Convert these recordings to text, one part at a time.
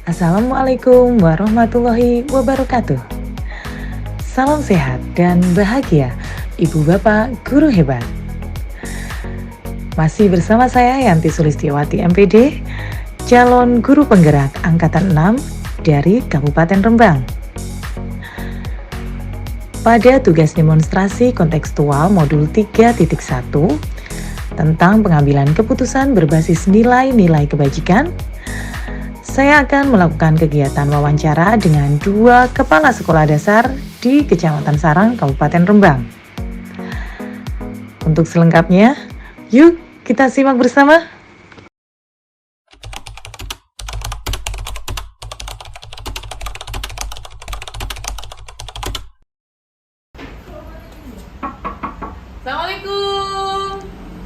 Assalamualaikum warahmatullahi wabarakatuh. Salam sehat dan bahagia, Ibu Bapak Guru Hebat. Masih bersama saya Yanti Sulistiawati MPD, calon guru penggerak Angkatan 6 dari Kabupaten Rembang. Pada tugas demonstrasi kontekstual modul 3.1 tentang pengambilan keputusan berbasis nilai-nilai kebajikan, saya akan melakukan kegiatan wawancara dengan 2 kepala sekolah dasar di Kecamatan Sarang, Kabupaten Rembang. Untuk selengkapnya, yuk kita simak bersama. Assalamualaikum.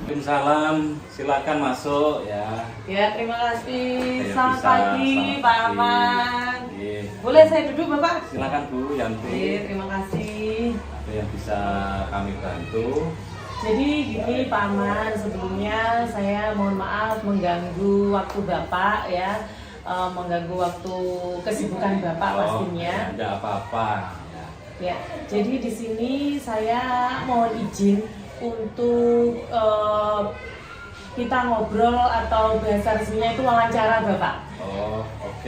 Waalaikumsalam, silakan masuk ya. Ya, terima kasih. Ya, Selamat bisa, pagi, selamat Pak pagi. Aman. Iya. Boleh saya duduk, Bapak? Silakan Bu Yanti. Terima kasih. Apa yang bisa kami bantu? Jadi gini Pak Aman, sebelumnya saya mohon maaf mengganggu waktu Bapak ya, mengganggu waktu kesibukan Bapak pastinya. Tidak apa-apa. Ya, jadi di sini saya mohon izin untuk kita ngobrol atau bahasa resminya itu wawancara Bapak. Oh, oke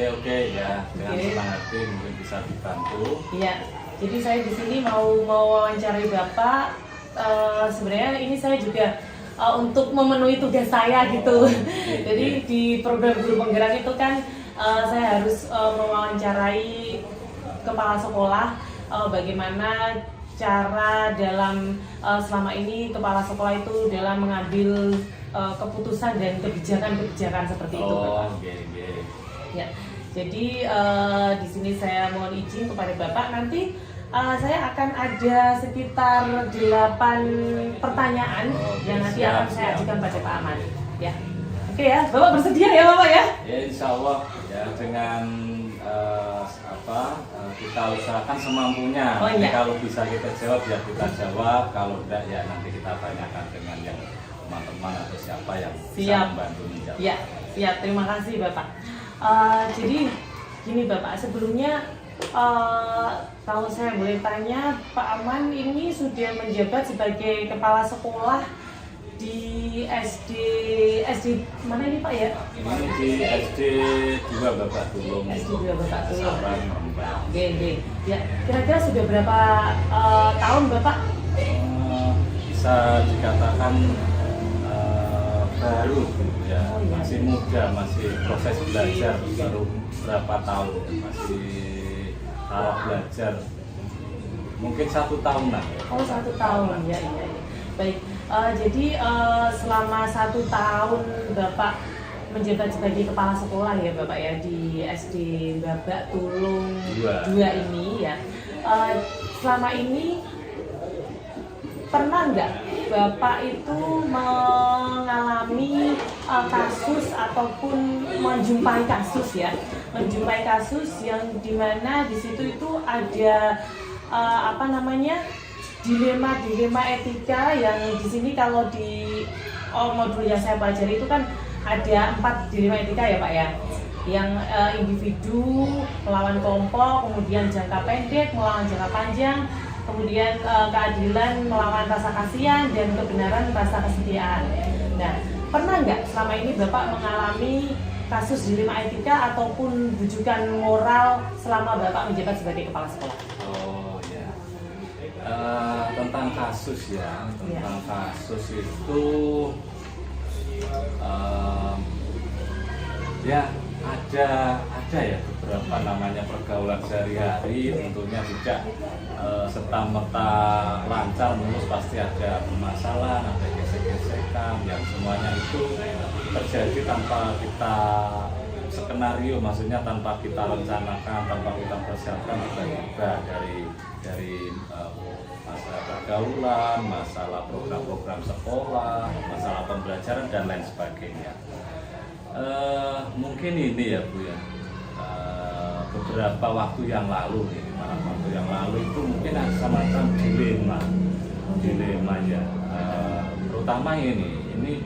ya. Dengan Oke. senang hati mungkin bisa dibantu. Iya, jadi saya di sini mau wawancarai Bapak. Sebenarnya ini saya juga untuk memenuhi tugas saya gitu. Jadi di program guru penggerak itu kan saya harus mewawancarai kepala sekolah bagaimana cara dalam selama ini kepala sekolah itu dalam mengambil keputusan dan kebijakan-kebijakan seperti itu, Bapak. Oke. Ya, jadi di sini saya mohon izin kepada Bapak nanti saya akan ada sekitar 8 pertanyaan yang nanti siap, akan saya siap. ajukan pada Pak Aman. Ya, oke ya, Bapak bersedia ya Bapak ya? Ya insya Allah ya dengan kita usahakan semampunya. Oh, iya. Kalau bisa kita jawab ya kita jawab, kalau tidak ya nanti kita tanyakan dengan yang teman-teman atau siapa yang bisa Siap. membantu menjawab. Ya, siap. Terima kasih Bapak. Jadi gini Bapak, sebelumnya kalau saya boleh tanya, Pak Aman ini sudah menjabat sebagai kepala sekolah di SD mana ini Pak ya? Ini di SD 2 Bapak Tulung. SD 2 Bapak Tulung. Sarang Rembang. Oke. Ya, kira-kira sudah berapa tahun Bapak? Bisa dikatakan baru ya, Oh, iya. masih muda, masih proses belajar, baru berapa tahun, masih tahap belajar, mungkin 1 tahunan. Oh, 1 tahun ya. Baik. Jadi selama 1 tahun Bapak menjabat sebagai kepala sekolah ya Bapak ya di SD Babak Tulung 2 ini ya. Selama ini pernah nggak Bapak itu mengalami kasus ataupun menjumpai kasus yang dimana di situ itu ada dilema etika yang di sini kalau di modul yang saya pelajari itu kan ada 4 dilema etika ya Pak ya, yang individu melawan kelompok, kemudian jangka pendek melawan jangka panjang, kemudian keadilan melawan rasa kasihan, dan kebenaran rasa kesetiaan. Nah, pernah nggak selama ini Bapak mengalami kasus dilema etika ataupun bujukan moral selama Bapak menjabat sebagai kepala sekolah? Oh ya, tentang kasus ya, tentang kasus itu ya ada ya beberapa namanya pergaulan sehari-hari, tentunya tidak serta-merta lancar mulus, pasti ada permasalahan, ada gesek-gesekan yang semuanya itu terjadi tanpa kita skenario, maksudnya tanpa kita rencanakan, tanpa kita persiapkan, tiba-tiba dari masalah pergaulan, masalah program-program sekolah, masalah pembelajaran dan lain sebagainya. Mungkin ini ya Bu ya, beberapa waktu yang lalu itu mungkin ada semacam dilema ya, terutama ini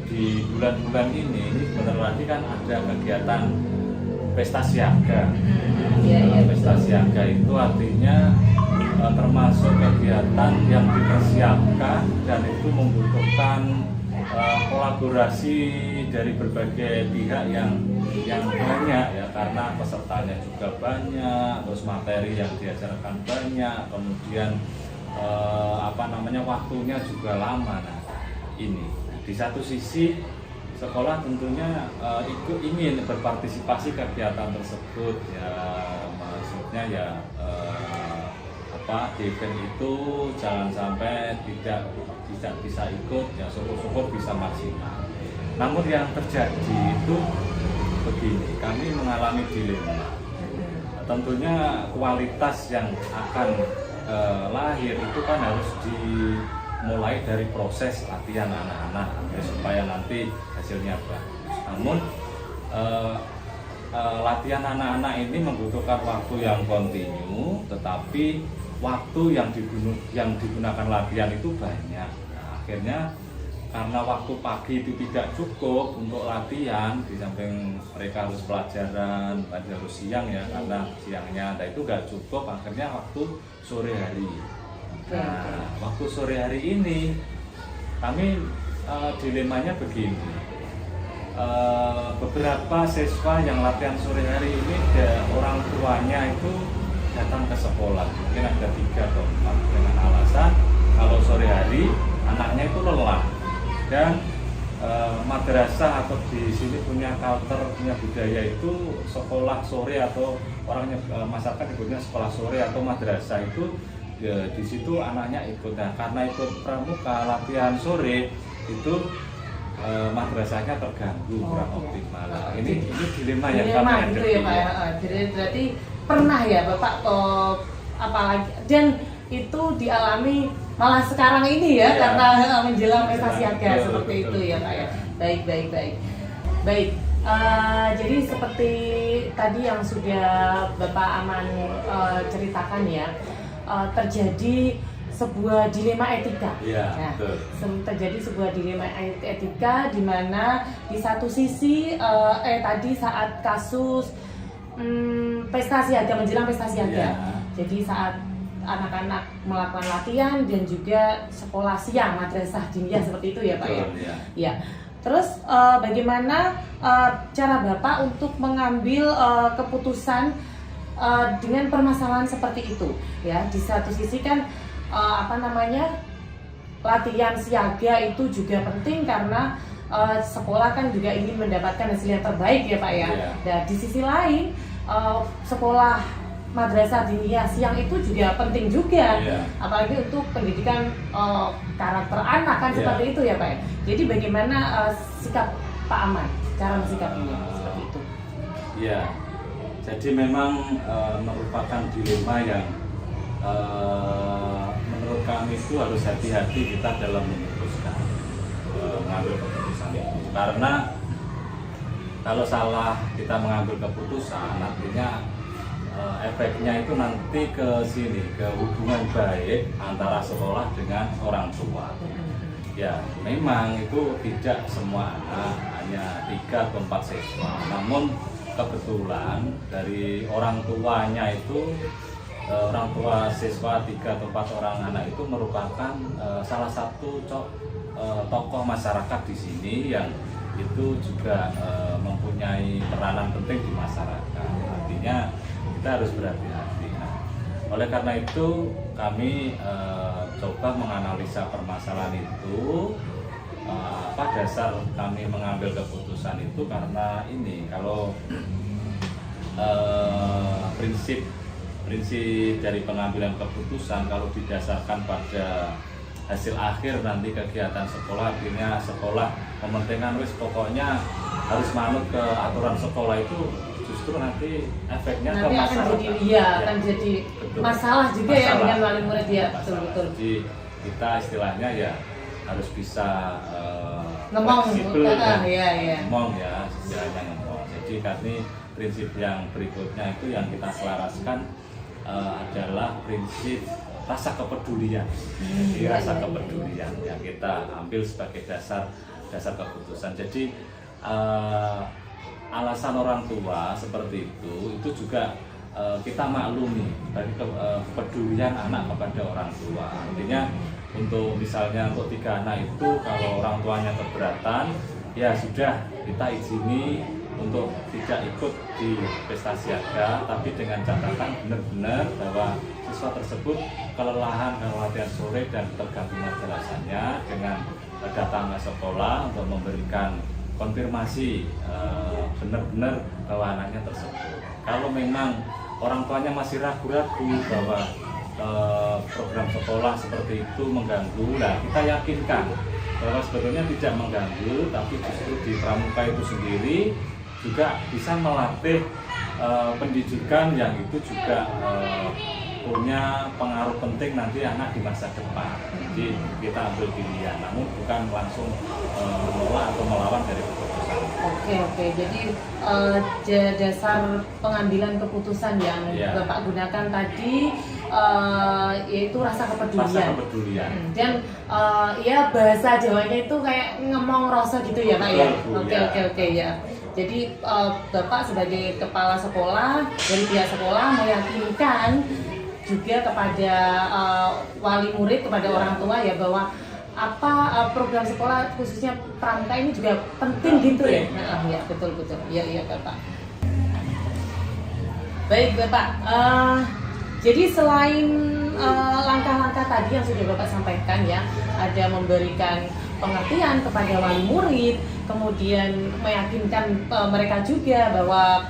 di bulan-bulan ini sebentar lagi kan ada kegiatan pesta siaga. Pesta siaga itu artinya termasuk kegiatan yang dipersiapkan dan itu membutuhkan kolaborasi dari berbagai pihak yang banyak ya, karena pesertanya juga banyak, terus materi yang diajarkan banyak, kemudian waktunya juga lama. Nah, ini di satu sisi sekolah tentunya ingin berpartisipasi kegiatan tersebut ya, maksudnya ya di event itu jangan sampai tidak bisa ikut ya, syukur-syukur bisa maksimal. Namun yang terjadi itu begini, kami mengalami dilema. Tentunya kualitas yang akan lahir itu kan harus dimulai dari proses latihan anak-anak ya, supaya nanti hasilnya bagus. Namun latihan anak-anak ini membutuhkan waktu yang kontinu, tetapi waktu yang digunakan latihan itu banyak. Nah, akhirnya karena waktu pagi itu tidak cukup untuk latihan, di samping mereka harus pelajaran, harus siang ya, karena siangnya itu nggak cukup, akhirnya waktu sore hari. Nah, waktu sore hari ini kami dilemanya begini, beberapa siswa yang latihan sore hari ini orang tuanya itu datang ke sekolah, mungkin ada 3 atau 4 dengan alasan kalau sore hari anaknya itu lelah dan madrasah atau di sini punya culture, punya budaya itu sekolah sore atau orangnya masyarakat ikutnya sekolah sore atau madrasah itu ya, di situ anaknya ikut. Nah, karena ikut pramuka latihan sore itu madrasahnya terganggu, kurang optimal. Nah, ini dilema yang kami hadapi. Ya, Pak. Jadi berarti pernah ya Bapak apalagi dan itu dialami malah sekarang ini ya, karena menjelang pesta siaga seperti itu ya Pak ya. Baik. Jadi seperti tadi yang sudah Bapak Aman ceritakan ya, terjadi sebuah dilema etika. Ya, terjadi sebuah dilema etika di mana di satu sisi tadi saat kasus pesta siaga, menjelang pesta siaga. Jadi saat anak-anak melakukan latihan dan juga sekolah siang, madrasah diniyah seperti itu ya Pak ya. Ya. Terus bagaimana cara Bapak untuk mengambil keputusan dengan permasalahan seperti itu? Ya, di satu sisi kan latihan siaga itu juga penting karena sekolah kan juga ingin mendapatkan hasil yang terbaik ya Pak ya. Dan di sisi lain sekolah madrasah diniyah siang itu juga penting juga, apalagi untuk pendidikan karakter anak kan seperti itu ya Pak ya. Jadi bagaimana sikap Pak Aman, cara mensikapinya seperti itu? Ya, jadi memang merupakan dilema yang menurut kami itu harus hati-hati kita dalam memutuskan mengambil keputusan itu, karena kalau salah kita mengambil keputusan nantinya efeknya itu nanti ke sini, ke hubungan baik antara sekolah dengan orang tua. Ya, memang itu tidak semua anak, hanya 3 atau 4 siswa. Namun kebetulan dari orang tuanya itu, orang tua siswa 3 atau 4 orang anak itu merupakan salah satu tokoh masyarakat di sini yang itu juga mempunyai peranan penting di masyarakat. Artinya kita harus berhati-hati. Nah, oleh karena itu kami coba menganalisa permasalahan itu. Apa dasar kami mengambil keputusan itu, karena ini kalau prinsip dari pengambilan keputusan kalau didasarkan pada hasil akhir nanti kegiatan sekolah, akhirnya sekolah mementingkan pokoknya harus manut ke aturan sekolah, itu justru nanti efeknya nanti ke masyarakat. akan jadi masalah juga ya dengan wali murid ya. Betul. Jadi kita istilahnya ya harus bisa ngomong ngomong ya, istilahnya ngomong. Jadi kami prinsip yang berikutnya itu yang kita selaraskan adalah prinsip rasa kepedulian. Jadi rasa kepedulian yang kita ambil sebagai dasar keputusan. Jadi alasan orang tua seperti itu juga kita maklumi dari kepedulian anak kepada orang tua. Artinya misalnya untuk 3 anak itu kalau orang tuanya keberatan, ya sudah kita izini untuk tidak ikut di pesta siaga, tapi dengan catatan benar-benar bahwa siswa tersebut kelelahan kalau latihan sore dan terganggu madrasahnya dengan datang ke sekolah untuk memberikan konfirmasi benar-benar bahwa anaknya tersebut. Kalau memang orang tuanya masih ragu-ragu bahwa program sekolah seperti itu mengganggu, nah kita yakinkan bahwa sebetulnya tidak mengganggu, tapi justru di pramuka itu sendiri juga bisa melatih pendidikan yang itu juga punya pengaruh penting nanti anak di masa depan. Jadi kita ambil pilihan, namun bukan langsung menolak atau melawan dari keputusan. Oke, jadi dasar pengambilan keputusan yang Bapak gunakan tadi yaitu rasa kepedulian. Rasa kepedulian. Dan ya bahasa Jawanya itu kayak ngemong rasa gitu ya Pak ya. Oke ya. Jadi Bapak sebagai kepala sekolah dari pihak sekolah meyakinkan juga kepada wali murid, kepada orang tua ya, bahwa program sekolah khususnya pramuka ini juga penting gitu ya. Ya betul. Iya Bapak. Baik Bapak. Jadi selain langkah-langkah tadi yang sudah Bapak sampaikan ya, ada memberikan pengertian kepada wali murid, kemudian meyakinkan mereka juga bahwa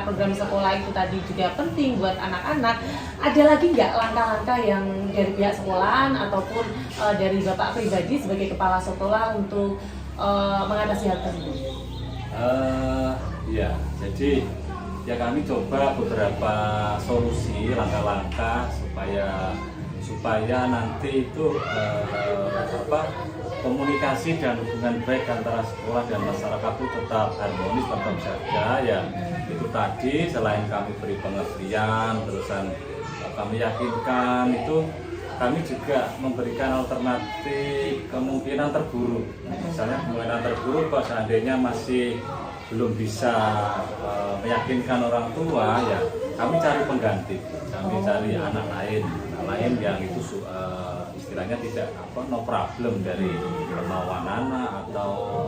program sekolah itu tadi juga penting buat anak-anak. Ada lagi nggak langkah-langkah yang dari pihak sekolahan ataupun dari Bapak pribadi sebagai kepala sekolah untuk mengatasi hal tersebut? Ya, jadi ya kami coba beberapa solusi, langkah-langkah supaya nanti itu komunikasi dan hubungan baik antara sekolah dan masyarakat itu tetap harmonis, tetap jaga ya. Itu tadi selain kami beri pengertian, terusan kami yakinkan, itu kami juga memberikan alternatif kemungkinan terburuk. Misalnya kemungkinan terburuk kalau seandainya masih belum bisa meyakinkan orang tua, ya kami cari pengganti, kami cari anak lain yang itu istilahnya tidak no problem dari kemauan anak atau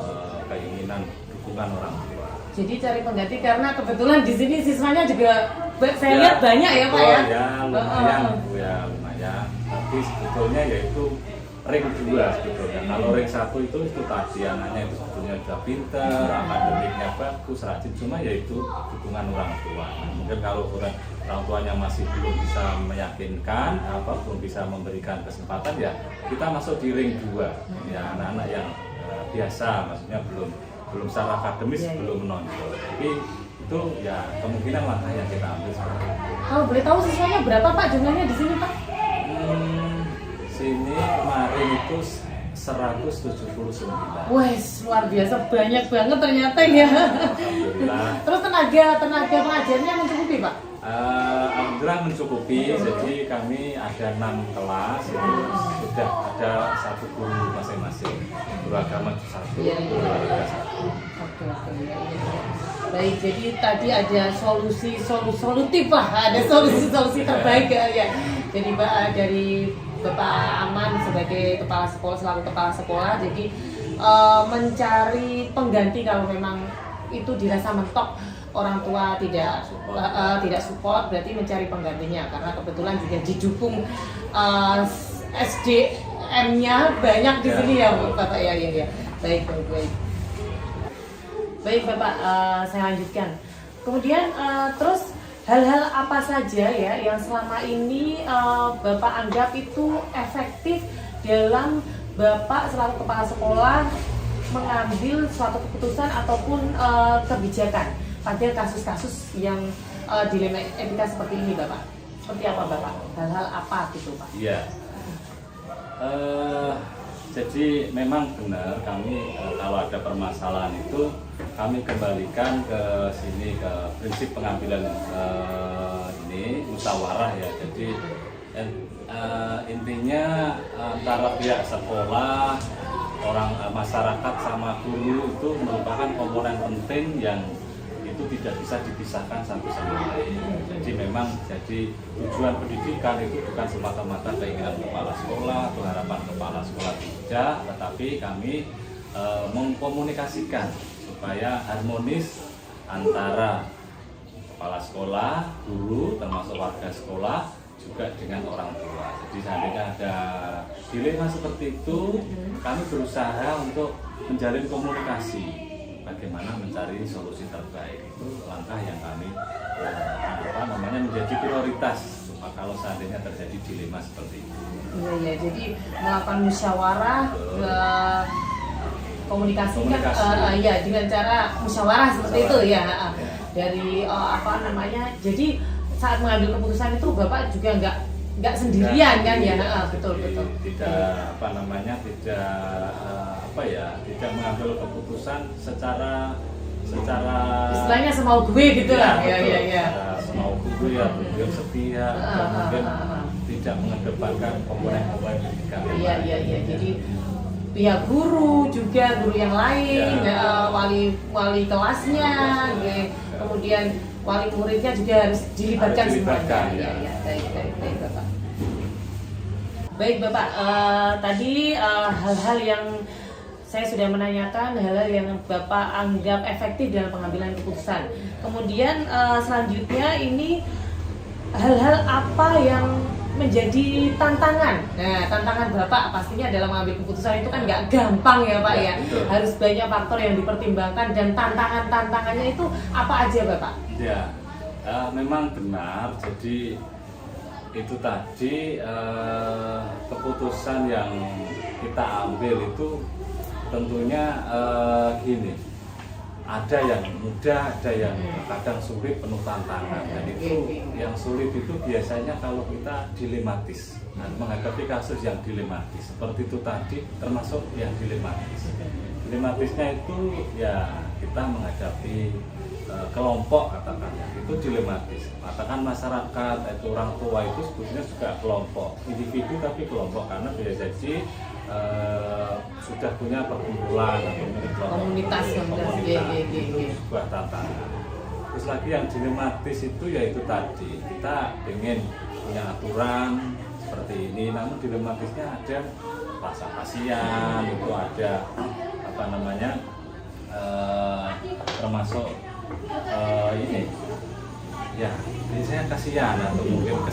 keinginan dukungan orang tua. Jadi cari pengganti karena kebetulan di sini siswanya juga saya lihat banyak ya Pak ya. Ya lumayan. Tapi sebetulnya yaitu ring 2 sebetulnya. Kalau ring 1 itu tadi anaknya itu sebetulnya sudah pintar, akademiknya bagus, rajin, cuma yaitu dukungan orang tua. Nah, mungkin kalau orang tuanya masih belum bisa meyakinkan, belum bisa memberikan kesempatan, ya kita masuk di ring 2. Ya anak-anak yang biasa, maksudnya belum secara akademis belum menonjol. Tapi itu ya kemungkinan langkah yang kita ambil sekarang. Kalau boleh tahu siswanya berapa Pak jumlahnya di sini Pak? Sini kemarin itu 179. Wes, luar biasa, banyak banget ternyata ya. Alhamdulillah. Terus tenaga pengajarnya mencukupi Pak? Alhamdulillah mencukupi. Jadi kami ada 6 kelas, itu sudah ada 1 guru masing-masing. Guru agama 1, guru olahraga 1. Oke. Baik, jadi tadi ada solutif lah, ada solusi terbaik ya. Jadi dari Bapak Aman sebagai kepala sekolah, selaku kepala sekolah, jadi mencari pengganti kalau memang itu dirasa mentok orang tua tidak support, berarti mencari penggantinya, karena kebetulan juga didukung SDM-nya banyak di sini ya Bapak ya. Baik Bapak, saya lanjutkan. Kemudian terus hal-hal apa saja ya yang selama ini Bapak anggap itu efektif dalam Bapak selaku kepala sekolah mengambil suatu keputusan ataupun kebijakan pada kasus-kasus yang dilema etika seperti ini Bapak? Seperti apa Bapak? Hal-hal apa gitu Pak? Iya. Jadi memang benar kami kalau ada permasalahan itu kami kembalikan ke sini, ke prinsip pengambilan ini musyawarah ya. Jadi intinya antara pihak sekolah, masyarakat sama guru itu merupakan komponen penting yang itu tidak bisa dipisahkan satu sama lain. Jadi memang tujuan pendidikan itu bukan semata-mata keinginan kepala sekolah atau harapan kepala sekolah tidak, tetapi kami mengkomunikasikan supaya harmonis antara kepala sekolah, guru, termasuk warga sekolah, juga dengan orang tua. Jadi seandainya ada dilema seperti itu, kami berusaha untuk menjalin komunikasi, bagaimana mencari solusi terbaik. Itu langkah yang kami menjadi prioritas kalau seandainya terjadi dilema seperti itu. Iya, jadi melakukan musyawarah, komunikasikan ya dengan cara musyawarah seperti itu ya. Dari jadi saat mengambil keputusan itu Bapak juga nggak sendirian kan ya. Betul. Tidak tidak mengambil keputusan secara istilahnya semau gue gitu lah. Ya. Semau gue atau mungkin setia atau mungkin tidak mengedepankan komponen-komponen pendidikan. Iya. Jadi pihak guru juga, guru yang lain, wali kelasnya, kemudian wali muridnya juga harus dilibatkan semuanya. Ya. Baik Bapak. Baik Bapak, tadi hal-hal yang saya sudah menanyakan, hal-hal yang Bapak anggap efektif dalam pengambilan keputusan. Kemudian selanjutnya ini hal-hal apa yang menjadi tantangan? Nah, tantangan Bapak pastinya dalam mengambil keputusan itu kan nggak gampang ya Pak ya. Betul. Harus banyak faktor yang dipertimbangkan dan tantangannya itu apa aja Bapak? Ya, memang benar. Jadi itu tadi keputusan yang kita ambil itu tentunya gini. Ada yang mudah, ada yang kadang sulit, penuh tantangan. Dan itu yang sulit itu biasanya kalau kita dilematis, menghadapi kasus yang dilematis. Seperti itu tadi, termasuk yang dilematis. Dilematisnya itu ya kita menghadapi kelompok katakannya, itu dilematis. Katakan masyarakat, itu orang tua itu sebetulnya juga kelompok, individu tapi kelompok, karena bisa jadi sudah punya perkumpulan atau komunitas itu sebuah tantangan. Terus lagi yang dilematis itu yaitu tadi kita ingin punya aturan seperti ini, namun dilematisnya ada rasa kasihan, itu ada termasuk ini ya biasanya kasihan atau mungkin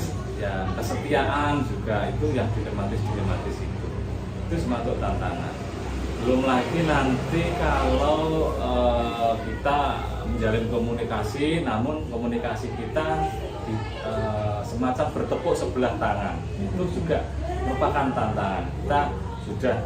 kesetiaan juga, itu yang dilematis itu termasuk tantangan. Belum lagi nanti kalau kita menjalin komunikasi, namun komunikasi kita semacam bertepuk sebelah tangan, itu juga merupakan tantangan. Kita sudah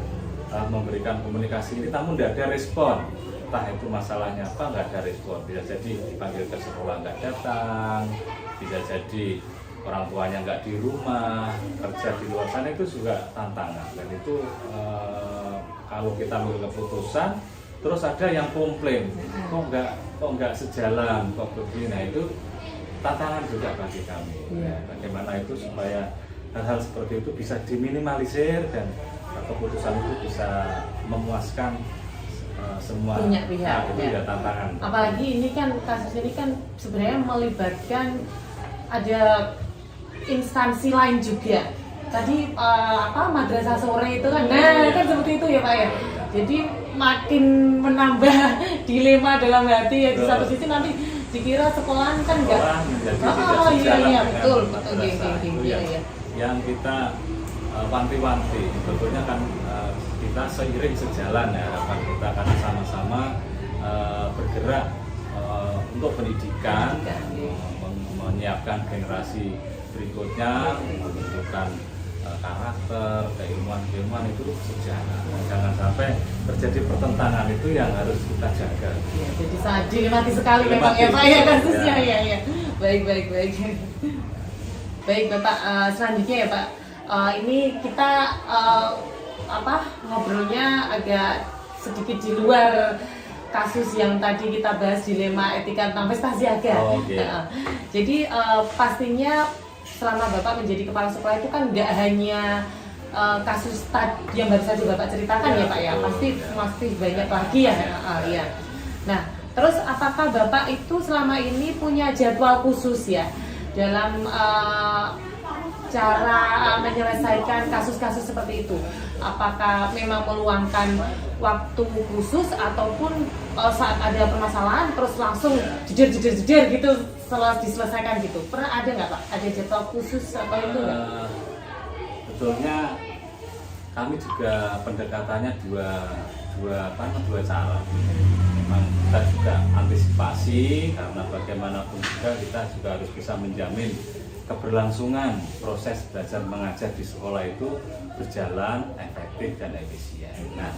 memberikan komunikasi ini, namun tidak ada respon. Entah itu masalahnya apa, nggak ada respon. Bisa jadi dipanggil ke sekolah nggak datang, bisa jadi orang tuanya nggak di rumah, kerja di luar sana, itu juga tantangan. Dan itu kalau kita ambil keputusan, terus ada yang komplain, kok nggak sejalan, kok begini. Nah, itu tantangan juga bagi kami. Ya, bagaimana itu supaya hal-hal seperti itu bisa diminimalisir dan keputusan itu bisa memuaskan semua punya pihak. Itu ya tantangan. Apalagi ini kan kasus ini kan sebenarnya melibatkan ada instansi lain juga. Tadi madrasah sore itu kan, kan seperti itu ya Pak ya. Jadi makin menambah dilema dalam hati ya. Di satu sisi nanti dikira sekolahan kan enggak. Iya betul. Yang kita wanti-wanti sebetulnya kan kita seiring sejalan ya, harapan kita karena sama-sama bergerak untuk pendidikan, menyiapkan generasi berikutnya, menentukan karakter, keilmuan itu sejalan. Jangan sampai terjadi pertentangan, itu yang harus kita jaga. Ya, jadi sangat dilematis sekali memang ya Pak ya kasusnya ya. Baik. Baik Bapak, selanjutnya ya Pak. Ini kita ngobrolnya agak sedikit di luar kasus yang tadi kita bahas, dilema etika tentang pesta siaga. Jadi pastinya selama Bapak menjadi kepala sekolah itu kan nggak hanya kasus tadi yang baru saja Bapak ceritakan ya Pak ya, pasti banyak lagi ya. Nah, Terus apakah Bapak itu selama ini punya jadwal khusus ya dalam cara menyelesaikan kasus-kasus seperti itu? Apakah memang meluangkan waktu khusus ataupun saat ada permasalahan terus langsung jeder gitu setelah diselesaikan gitu? Pernah ada nggak Pak? Ada jadwal khusus atau itu nggak? Betulnya kami juga pendekatannya dua cara. Memang kita juga antisipasi karena bagaimanapun juga kita juga harus bisa menjamin keberlangsungan proses belajar mengajar di sekolah itu berjalan efektif dan efisien. Nah,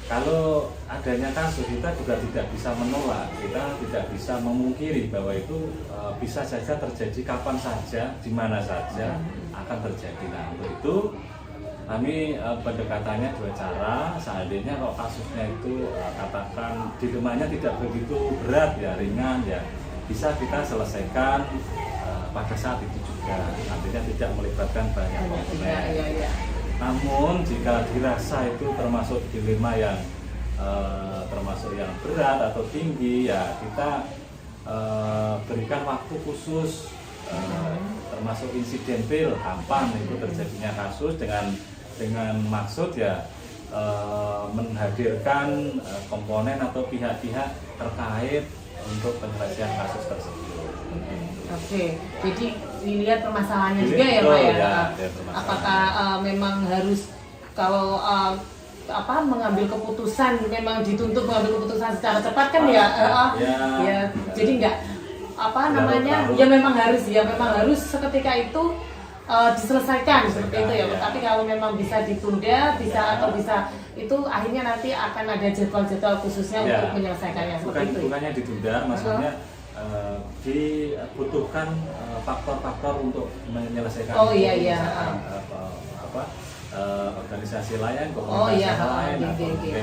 kalau adanya kasus kita juga tidak bisa menolak, kita tidak bisa memungkiri bahwa itu bisa saja terjadi kapan saja, di mana saja akan terjadi. Nah, untuk itu kami pendekatannya dua cara. Seandainya kalau kasusnya itu katakan dilemaannya tidak begitu berat ya, ringan ya, bisa kita selesaikan pada saat itu juga, artinya tidak melibatkan banyak komponen. Namun jika dirasa itu termasuk dilema yang termasuk yang berat atau tinggi ya, kita berikan waktu khusus, termasuk insidentil kapan itu terjadinya kasus dengan maksud ya menghadirkan komponen atau pihak-pihak terkait untuk penyelesaian kasus tersebut. Oke, jadi dilihat permasalahannya juga ya Pak ya. Apakah memang harus kalau mengambil keputusan memang dituntut mengambil keputusan secara cepat kan ya? Jadi nggak ya memang harus seketika itu diselesaikan seperti itu ya. Tapi kalau memang bisa ditunda, bisa itu akhirnya nanti akan ada jadwal-jadwal khususnya untuk menyelesaikannya seperti itu. Bukannya ditunda, maksudnya dibutuhkan faktor-faktor untuk menyelesaikan organisasi lain, komunitas lain atau mungkin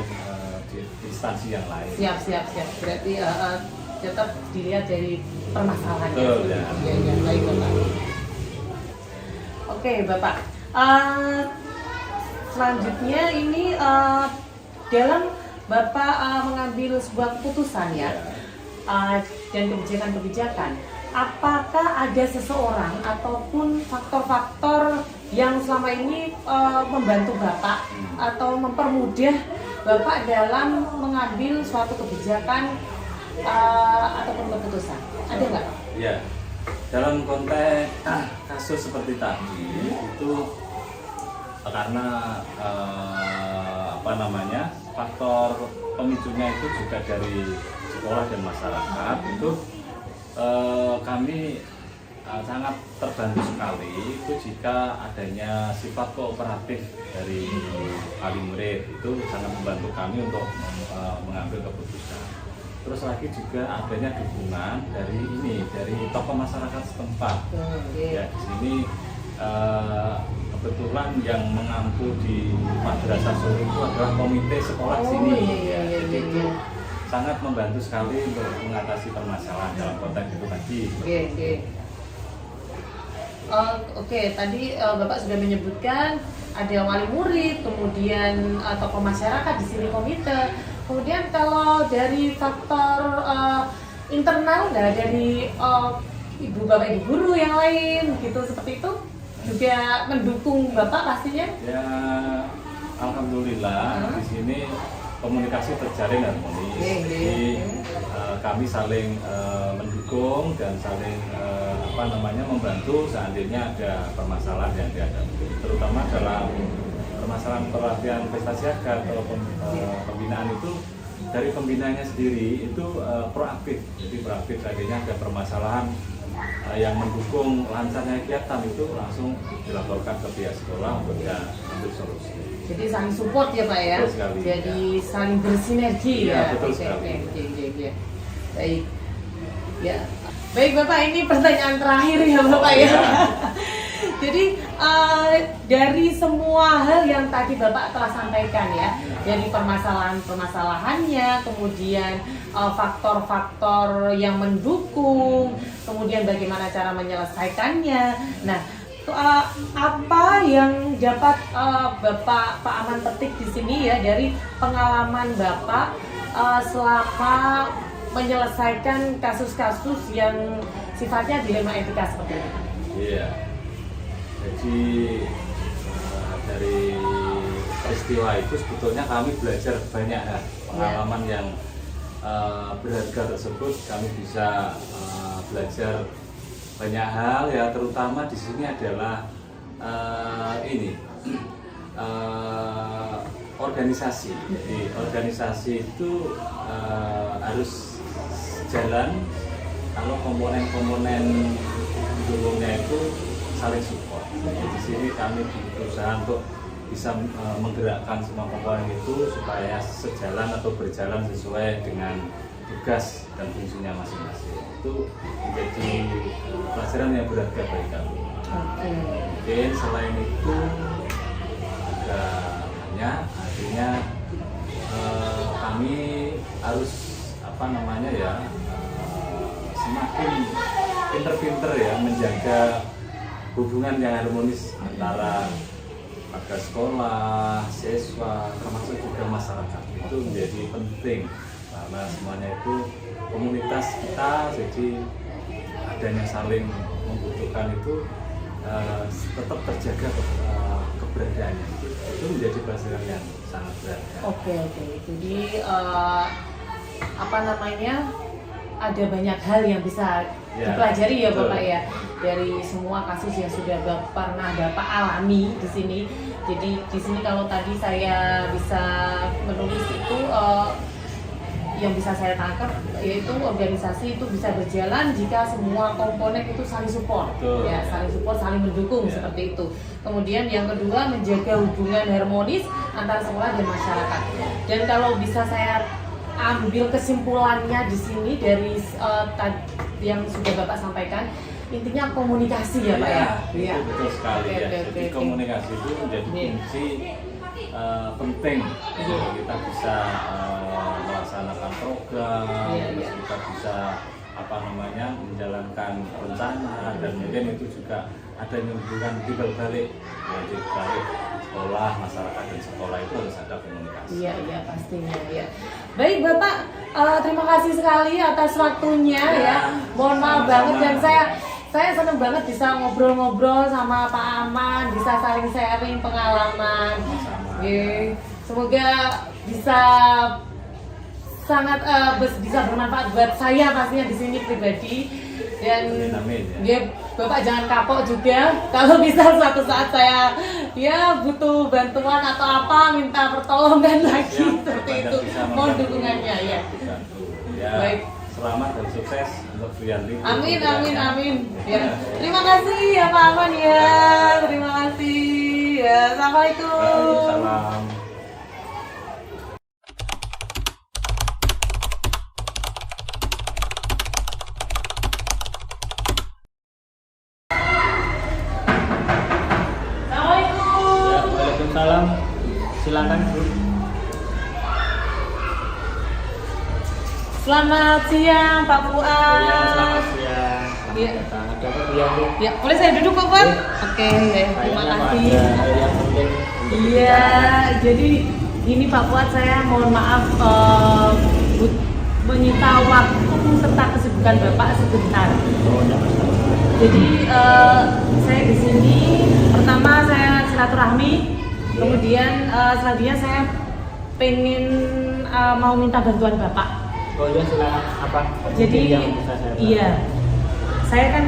di instansi yang lain. Siap. Berarti tetap dilihat dari permasalahannya. Betul, ya. Baik Bapak. Oke Bapak. Selanjutnya ini dalam Bapak mengambil sebuah keputusan ya. Dan kebijakan-kebijakan, apakah ada seseorang ataupun faktor-faktor yang selama ini membantu Bapak atau mempermudah Bapak dalam mengambil suatu kebijakan ataupun keputusan? Ada nggak? Ya, dalam konteks kasus seperti tadi itu karena faktor pemicunya itu juga dari sekolah dan masyarakat, itu kami sangat terbantu sekali itu jika adanya sifat kooperatif dari wali murid, itu sangat membantu kami untuk mengambil keputusan. Terus lagi juga adanya dukungan dari tokoh masyarakat setempat. Ya, di sini kebetulan yang mengampu di Madrasah Solo itu adalah komite sekolah sini. Jadi sangat membantu sekali untuk mengatasi permasalahan dalam konteks itu tadi. Oke, tadi Bapak sudah menyebutkan ada wali murid, kemudian tokoh masyarakat di sini komite. Kemudian kalau dari faktor internal, dari ibu bapak ibu guru yang lain gitu seperti itu juga mendukung Bapak pastinya? Ya, alhamdulillah di sini komunikasi terjalin harmonis. Jadi kami saling mendukung dan saling membantu seandainya ada permasalahan yang dihadapi, terutama dalam permasalahan pelatihan pesta siaga atau pembinaan itu. Dari pembinaannya sendiri itu proaktif, jadi proaktif seandainya ada permasalahan yang mendukung lancarnya kegiatan itu langsung dilaporkan ke pihak sekolah untuk ambil solusi. Jadi saling support ya Pak ya? Betul sekali, jadi saling bersinergi ya? Betul sekali. Baik. Ya. Baik Bapak, ini pertanyaan terakhir ya Bapak ya. Jadi dari semua hal yang tadi Bapak telah sampaikan ya, dari permasalahannya, kemudian faktor-faktor yang mendukung, kemudian bagaimana cara menyelesaikannya. Nah, apa yang dapat Pak Aman petik di sini ya dari pengalaman Bapak selama menyelesaikan kasus-kasus yang sifatnya dilema etika seperti ini? Iya. Jadi dari peristiwa itu sebetulnya kami belajar banyak hal, pengalaman yang berharga tersebut kami bisa belajar banyak hal ya, terutama di sini adalah organisasi. Jadi organisasi itu harus jalan kalau komponen-komponen pendukungnya itu saling support. Jadi di sini kami berusaha untuk bisa menggerakkan semua komponen itu supaya sejalan atau berjalan sesuai dengan tugas dan fungsinya masing-masing. Itu menjadi pelajaran yang berharga bagi kami. Mungkin selain itu juga banyak, artinya kami harus semakin pinter-pinter ya menjaga hubungan yang harmonis antara warga sekolah, siswa, termasuk juga masyarakat. Itu menjadi penting karena semuanya itu komunitas kita, jadi adanya saling membutuhkan itu tetap terjaga keberadaannya. Itu menjadi pelajaran yang sangat berharga. Oke. Jadi ada banyak hal yang bisa dipelajari ya Bapak ya, dari semua kasus yang sudah pernah Bapak alami di sini. Jadi di sini kalau tadi saya bisa menulis itu yang bisa saya tangkap yaitu organisasi itu bisa berjalan jika semua komponen itu saling support. Ya, saling support, saling mendukung seperti itu. Kemudian yang kedua, menjaga hubungan harmonis antara sekolah dan masyarakat. Dan kalau bisa saya ambil kesimpulannya di sini dari yang sudah Bapak sampaikan, intinya komunikasi ya Pak ya. Iya, betul sekali ya. Jadi komunikasi itu menjadi kunci penting supaya kita bisa melaksanakan program, kita bisa menjalankan rencana, dan mungkin itu juga ada hubungan timbal balik, jadi balik sekolah, masyarakat dan sekolah itu harus ada komunikasi. Iya pastinya ya. Baik Bapak, terima kasih sekali atas waktunya ya. Mohon maaf banget, dan saya senang banget bisa ngobrol-ngobrol sama Pak Aman, bisa saling sharing pengalaman. Semoga bisa sangat bisa bermanfaat buat saya pastinya di sini pribadi. Dan Bapak jangan kapok juga, kalau bisa suatu saat saya butuh bantuan atau apa, minta pertolongan lagi seperti itu. Mohon dukungannya ya. Baik. Selamat dan sukses untuk Bu Yanti. Amin. Ya. Terima kasih ya Pak Aman ya. Terima kasih. Ya, Assalamualaikum. Waalaikumsalam. Waalaikumsalam. Silakan Bu. Selamat siang Pak Fuad. Selamat siang. Iya. Ada apa Bu Yanti? Ya, boleh saya duduk Pak Fuad? Oke, terima kasih. Iya, jadi ini Pak Fuad, saya mohon maaf menyita waktu serta kesibukan Bapak sebentar. Jadi saya di sini pertama saya silaturahmi, kemudian selanjutnya saya pengen mau minta bantuan Bapak. Oh iya, silakan. Apa? Jadi yang bisa saya bantu? iya, saya kan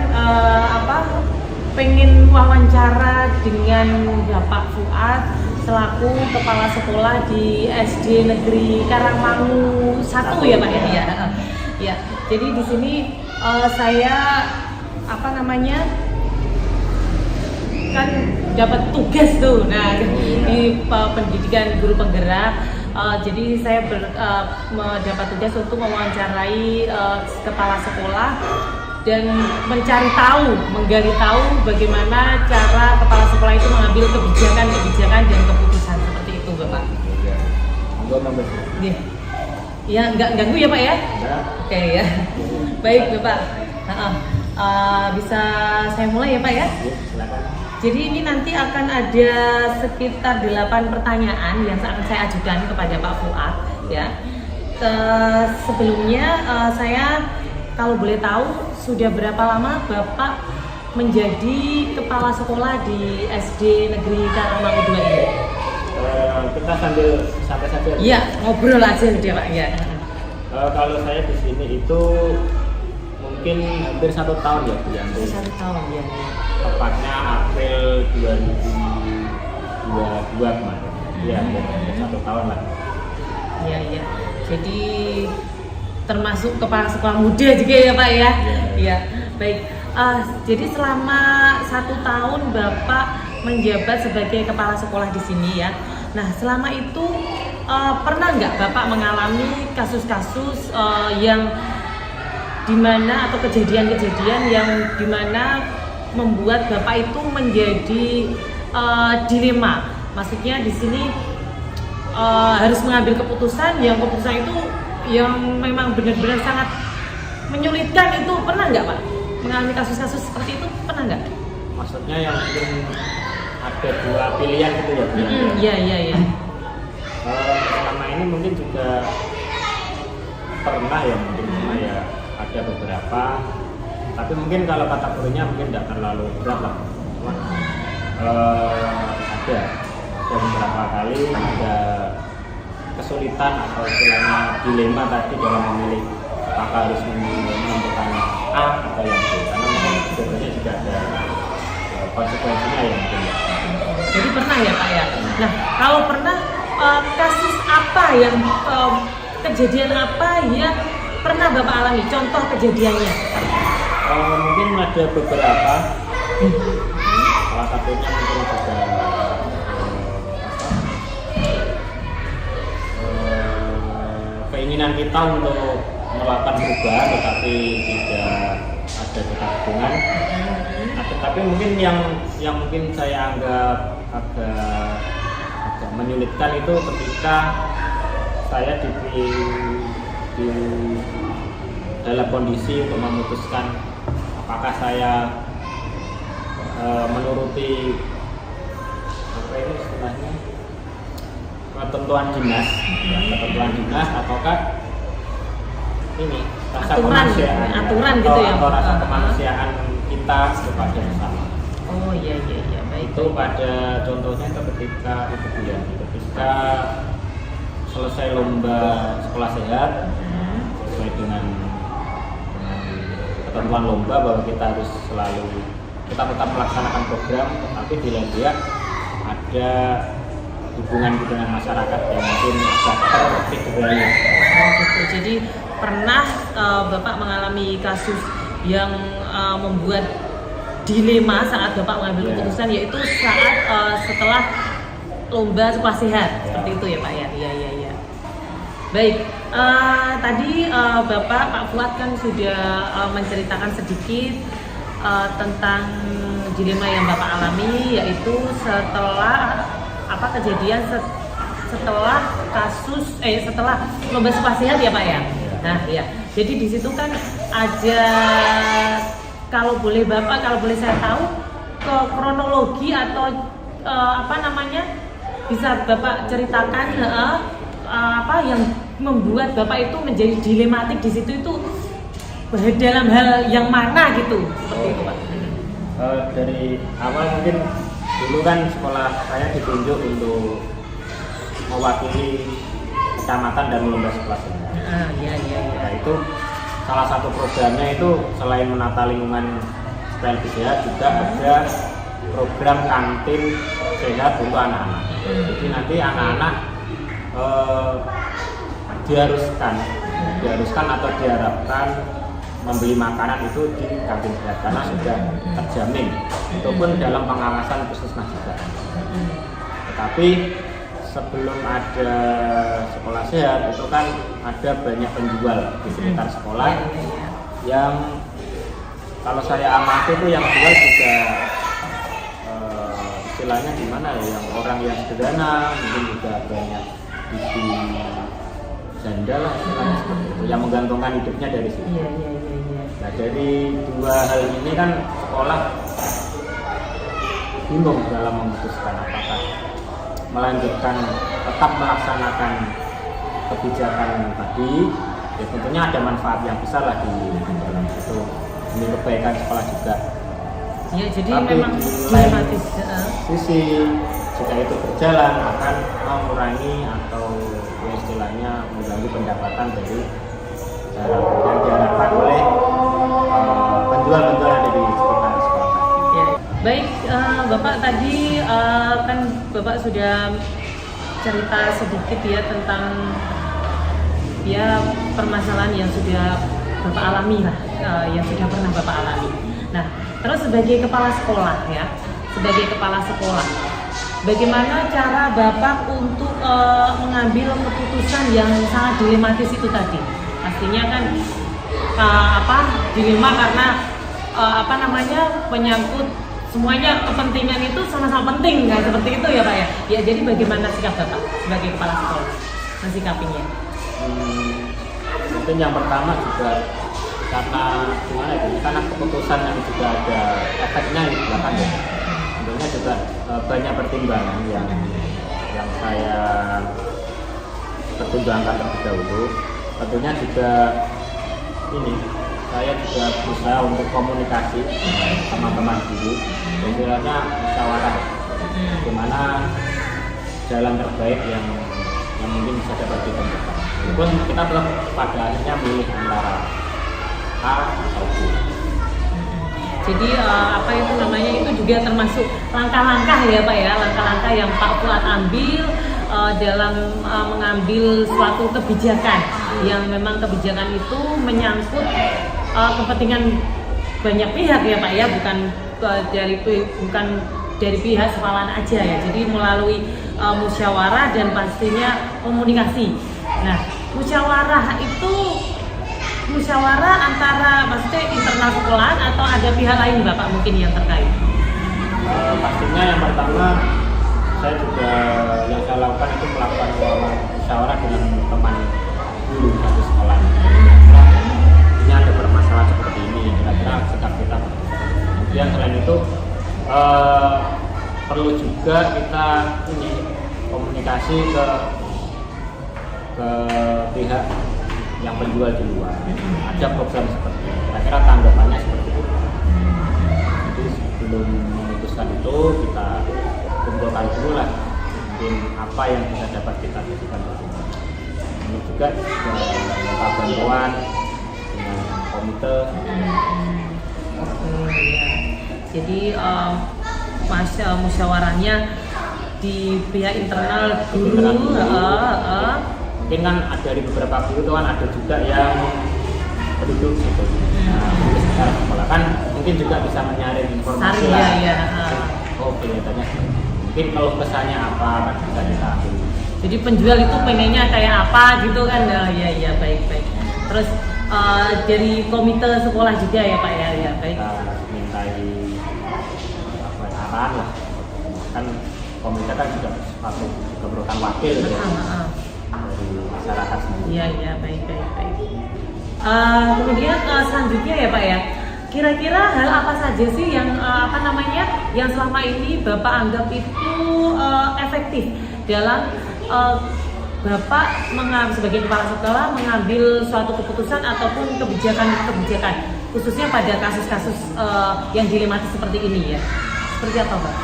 pengen wawancara dengan Bapak Fuad selaku kepala sekolah di SD Negeri Karangmangu 1 ya Pak ya. Ya. Jadi di sini saya kan dapat tugas tuh. Nah, di pendidikan guru penggerak. Jadi saya mendapat tugas untuk mewawancarai kepala sekolah dan menggali tahu bagaimana cara kepala sekolah itu mengambil kebijakan dan keputusan seperti itu, Bapak. Ya, nggak ganggu ya Pak ya? Oke ya. Baik Bapak. Bisa saya mulai ya Pak ya? Jadi ini nanti akan ada sekitar 8 pertanyaan yang akan saya ajukan kepada Pak Fuad ya. Sebelumnya saya kalau boleh tahu sudah berapa lama Bapak menjadi kepala sekolah di SD Negeri Karangmangu 2 ini? Kita sambil santai saja. Iya, ngobrol aja dia Pak ya. Kalau saya di sini itu mungkin hampir 1 tahun ya Bu Yanti. 1 tahun ya. Tepatnya April 2022 kemarin. Ya, hampir 1 tahun lah. Iya, iya. Jadi termasuk kepala sekolah muda juga ya Pak ya? Iya. Baik. Jadi selama 1 tahun Bapak menjabat sebagai kepala sekolah di sini ya. Nah selama itu pernah nggak Bapak mengalami kasus-kasus yang dimana atau kejadian-kejadian yang dimana membuat Bapak itu menjadi dilema? Maksudnya di sini harus mengambil keputusan itu yang memang benar-benar sangat menyulitkan, itu pernah nggak Pak? Mengalami kasus-kasus seperti itu pernah nggak? Maksudnya yang mungkin ada 2 pilihan gitu ya Bu? Iya. Selama ini mungkin juga pernah ya, mungkin cuma ya ada beberapa, tapi mungkin kalau kategorinya mungkin tidak terlalu berat lah. Cuma ada beberapa kali ada kesulitan atau istilahnya dilema tadi dalam memilih apakah harus menentukan A atau yang B, karena mungkin sebenarnya juga ada konsekuensinya ya mungkin ya. Jadi pernah ya Pak ya? Nah kalau pernah, kasus apa yang kejadian apa yang pernah Bapak alami? Contoh kejadiannya? Mungkin ada beberapa, salah satunya mungkin juga keinginan kita untuk melakukan perubahan tetapi tidak ada keterhubungan. Tapi mungkin yang mungkin saya anggap agak menyulitkan itu ketika saya di dalam kondisi untuk memutuskan apakah saya menuruti apa ini istilahnya ketentuan dinas ataukah ini rasa kemanusiaan aturan gitu ya, atau rasa kemanusiaan kita kepada sesama. Oh iya baik. Itu pada contohnya ketika ketika selesai lomba sekolah sehat, sesuai dengan ketentuan lomba bahwa kita harus kita tetap melaksanakan program, tetapi di lain pihak ada hubungan dengan masyarakat yang mungkin agak terpikirnya. Gitu. Jadi pernah Bapak mengalami kasus yang membuat dilema saat Bapak mengambil keputusan, yaitu saat setelah lomba sekolah sehat, seperti itu ya Pak ya? Iya. Baik, tadi Bapak Pak Fuad kan sudah menceritakan sedikit tentang dilema yang Bapak alami, yaitu setelah kejadian setelah lomba sekolah sehat ya Pak ya? Nah ya, jadi di situ kan ada, kalau boleh saya tahu ke kronologi atau bisa Bapak ceritakan apa yang membuat Bapak itu menjadi dilematik di situ itu dalam hal yang mana gitu, seperti itu Pak? Dari awal mungkin dulu kan sekolah saya ditunjuk untuk mewakili kecamatan dan lomba sekolah sehat. Iya. Nah, itu salah satu programnya itu selain menata lingkungan supaya lebih sehat, juga ada program kantin sehat untuk anak-anak. Jadi nanti anak-anak diharuskan atau diharapkan membeli makanan itu di kantin sehat karena sudah terjamin, itu pun dalam pengawasan puskesmas juga. Tetapi sebelum ada sekolah sehat itu kan ada banyak penjual di sekitar sekolah yang kalau saya amati itu yang jual juga istilahnya gimana ya, yang orang yang sederhana, mungkin juga banyak ibu janda lah istilahnya seperti itu, yang menggantungkan hidupnya dari situ. Nah dari dua hal ini kan sekolah bingung dalam memutuskan apakah melanjutkan tetap melaksanakan kebijakan tadi, ya tentunya ada manfaat yang besar lah di dalam itu demi kebaikan sekolah juga. Ya, jadi Tapi memang di dilematis. sisi jika itu berjalan akan mengurangi atau ya istilahnya mengganggu pendapatan dari yang diharapkan oleh penjual-penjual yang ada di sekitar sekolah tadi. Ya. Baik, Bapak tadi kan Bapak sudah cerita sedikit ya tentang ya permasalahan yang sudah Bapak alami lah, yang sudah pernah Bapak alami. Nah, terus sebagai kepala sekolah ya, sebagai kepala sekolah, bagaimana cara Bapak untuk mengambil keputusan yang sangat dilematis itu tadi? Pastinya kan dilema karena menyangkut semuanya, kepentingan itu sama-sama penting, nggak seperti itu ya Pak ya? Ya, jadi bagaimana sikap Bapak sebagai kepala sekolah mensikapinya? Mungkin yang pertama juga karena keputusan yang juga ada efeknya di belakang ya. Tentunya juga banyak pertimbangan yang saya pertimbangkan terlebih dahulu. Tentunya juga saya juga berusaha untuk komunikasi dengan teman-teman guru, istilahnya musyawarah bagaimana jalan terbaik yang mungkin bisa dapat ditentukan. Walaupun kita belum pada akhirnya milih antara A atau B. Jadi itu juga termasuk langkah-langkah ya Pak ya, langkah-langkah yang Pak Fuad ambil dalam mengambil suatu kebijakan yang memang kebijakan itu menyangkut kepentingan banyak pihak ya Pak ya, bukan dari pihak sekolah aja ya. Jadi melalui musyawarah dan pastinya komunikasi. Nah, musyawarah antara maksudnya internal sekolah atau ada pihak lain Bapak mungkin yang terkait? Pastinya yang pertama saya lakukan itu melakukan musyawarah dengan teman guru satu sekolah. Ini ada permasalahan seperti ini, kira-kira sikap kita. Kemudian selain itu perlu juga kita komunikasi ke pihak yang penjual di luar. Ada program seperti itu. Kira-kira tanggapannya seperti itu. Jadi sebelum memutuskan itu kita kumpulkan dulu lah mungkin apa yang bisa dapat kita jadikan pertimbangan. Ini juga minta bantuan dengan komite. Jadi musyawarahnya di pihak internal guru. Mungkin kan ada dari beberapa guru itu kan ada juga yang penduduk gitu. Nah, secara sekolah kan mungkin juga bisa menyaring informasi lah. Oh, kelihatannya mungkin kalau kesannya apa kan bisa kita ambil. Jadi penjual itu pengennya kayak apa gitu kan? Ya baik. Terus dari komite sekolah juga ya Pak ya baik. Kita mintai arahan lah. Kan komite kan juga suatu merupakan wakil ya. Dari masyarakat sendiri. Iya baik. Kemudian selanjutnya ya Pak ya, kira-kira hal apa saja sih yang yang selama ini Bapak anggap itu efektif dalam Bapak sebagai kepala sekolah mengambil suatu keputusan ataupun kebijakan khususnya pada kasus-kasus yang dilematis seperti ini ya, seperti apa Pak?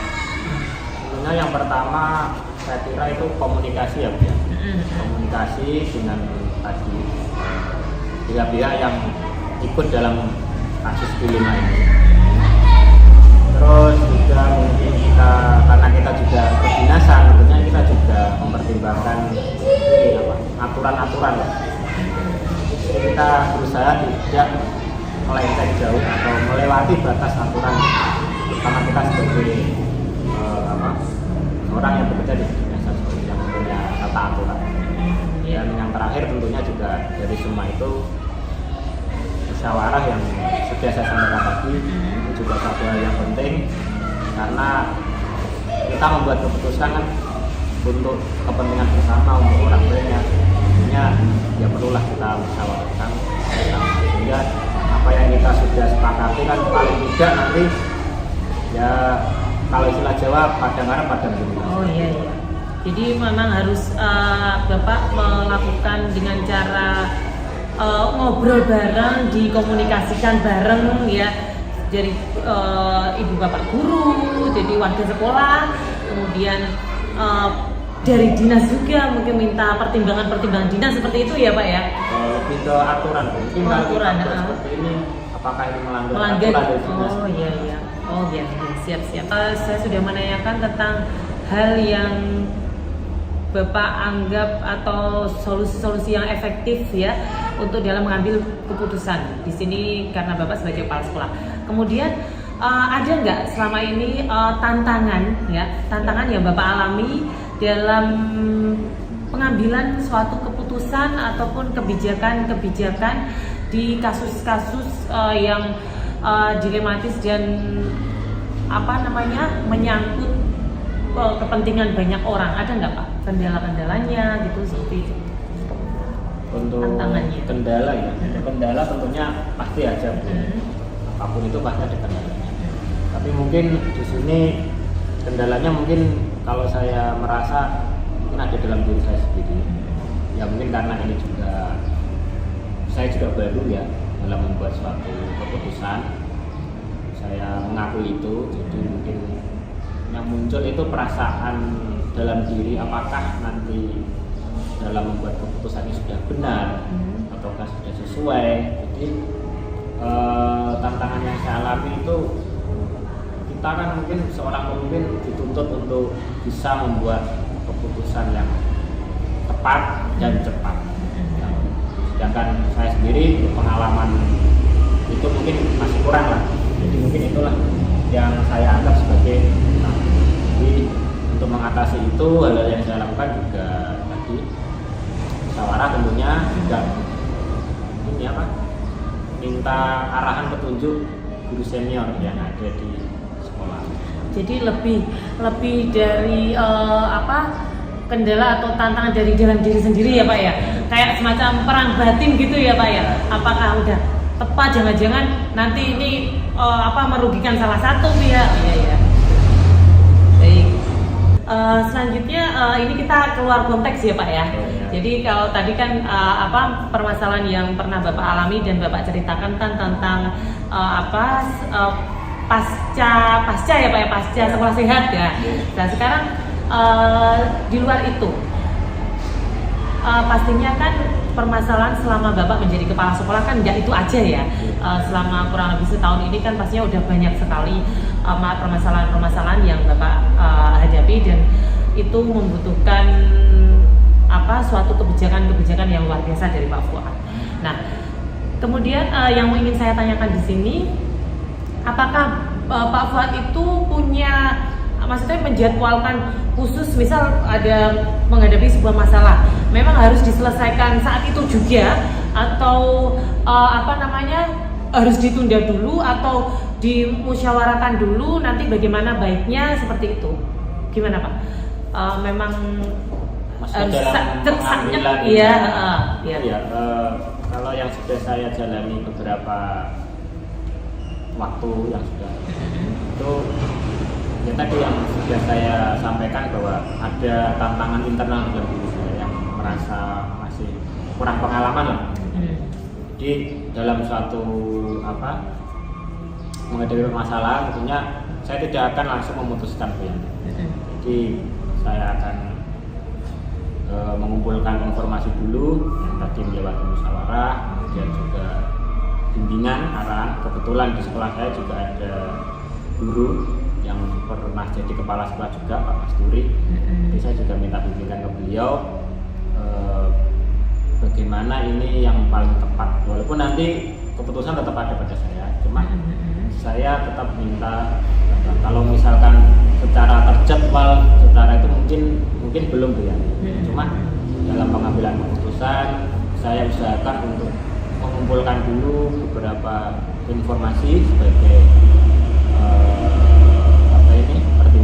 Sebenarnya yang pertama saya kira itu komunikasi ya Bu ya. Komunikasi dengan tadi pihak-pihak yang ikut dalam kasus dilema ini. Terus juga mungkin karena kita juga kedinasan, tentunya kita juga mempertimbangkan aturan-aturan. Jadi kita berusaha tidak melenceng jauh atau melewati batas aturan, terutama kita sebagai orang yang bekerja di dinasan yang punya tata aturan. Dan yang terakhir tentunya juga dari semua itu musyawarah yang sudah saya sampaikan tadi itu juga satu hal yang penting karena kita membuat keputusan kan untuk kepentingan bersama untuk orang banyak, tentunya ya perlulah kita musyawarahkan sehingga apa yang kita sudah sepakati kan paling tidak nanti ya kalau istilah Jawa padang arep padang guna. Oh iya. Jadi memang harus Bapak melakukan dengan cara ngobrol bareng, dikomunikasikan bareng ya, dari ibu bapak guru, jadi warga sekolah, kemudian dari dinas juga mungkin minta pertimbangan dinas seperti itu ya Pak ya. Lebih ke aturan, mungkin kalau Aturan, seperti ini apakah ini melanggar melanggar. aturan dari dinas? Oh iya iya. Oh iya, siap. Saya sudah menanyakan tentang hal yang Bapak anggap atau solusi-solusi yang efektif ya untuk dalam mengambil keputusan di sini karena Bapak sebagai kepala sekolah. Kemudian ada nggak selama ini tantangan yang Bapak alami dalam pengambilan suatu keputusan ataupun kebijakan di kasus-kasus yang dilematis dan menyangkut kepentingan banyak orang, ada nggak Pak kendala-kendalanya gitu seperti itu? Untuk Tantangannya. kendala ya, kendala tentunya pasti ada, apapun itu pasti ada kendalanya. Tapi mungkin di sini kendalanya mungkin kalau saya merasa mungkin ada dalam diri saya sendiri. Ya mungkin karena ini juga saya juga baru ya dalam membuat suatu keputusan. Saya mengakui itu, jadi mungkin yang muncul itu perasaan dalam diri apakah nanti dalam membuat keputusan ini sudah benar ataukah sudah sesuai. Jadi tantangan yang saya alami itu kita kan mungkin seorang pemimpin dituntut untuk bisa membuat keputusan yang tepat dan cepat. Sedangkan saya sendiri pengalaman itu mungkin masih kurang lah. Jadi mungkin itulah yang saya anggap sebagai jadi untuk mengatasi itu hal yang saya lakukan juga tadi musyawarah tentunya juga minta arahan petunjuk guru senior yang ada di sekolah. Jadi lebih dari kendala atau tantangan dari dalam diri sendiri ya Pak ya, kayak semacam perang batin gitu ya Pak ya. Apakah udah tepat, jangan-jangan nanti ini merugikan salah satu pihak. Iya. Baik. Selanjutnya ini kita keluar konteks ya Pak ya. Jadi kalau tadi kan permasalahan yang pernah Bapak alami dan Bapak ceritakan tentang pasca ya Pak ya, pasca sekolah sehat ya. Nah sekarang di luar itu pastinya kan permasalahan selama Bapak menjadi kepala sekolah kan nggak itu aja ya. Selama kurang lebih setahun ini kan pastinya udah banyak sekali permasalahan-permasalahan yang Bapak hadapi dan itu membutuhkan suatu kebijakan yang luar biasa dari Pak Fuad. Nah, kemudian yang ingin saya tanyakan di sini, apakah Pak Fuad itu punya, maksudnya menjadwalkan khusus, misal ada menghadapi sebuah masalah, memang harus diselesaikan saat itu juga, atau harus ditunda dulu atau dimusyawarakan dulu nanti bagaimana baiknya, seperti itu? Gimana Pak? Memang dalam pengambilan kalau yang sudah saya jalani beberapa waktu yang sudah itu ya tadi yang sudah saya sampaikan bahwa ada tantangan internal dalam diri saya yang merasa masih kurang pengalaman lah. Jadi dalam suatu menghadapi masalah tentunya saya tidak akan langsung memutuskan pilihan. Jadi saya akan mengumpulkan informasi dulu yang tadi melewati musyawarah, kemudian juga bimbingan, arahan. Kebetulan di sekolah saya juga ada guru yang pernah jadi kepala sekolah juga, Pak Masturi. Jadi saya juga minta bimbingan ke beliau bagaimana ini yang paling tepat. Walaupun nanti keputusan tetap ada pada saya, cuma saya tetap minta kalau misalkan secara terjadwal, secara itu mungkin belum ya. Cuma dalam pengambilan keputusan saya usahakan untuk mengumpulkan dulu beberapa informasi sebagai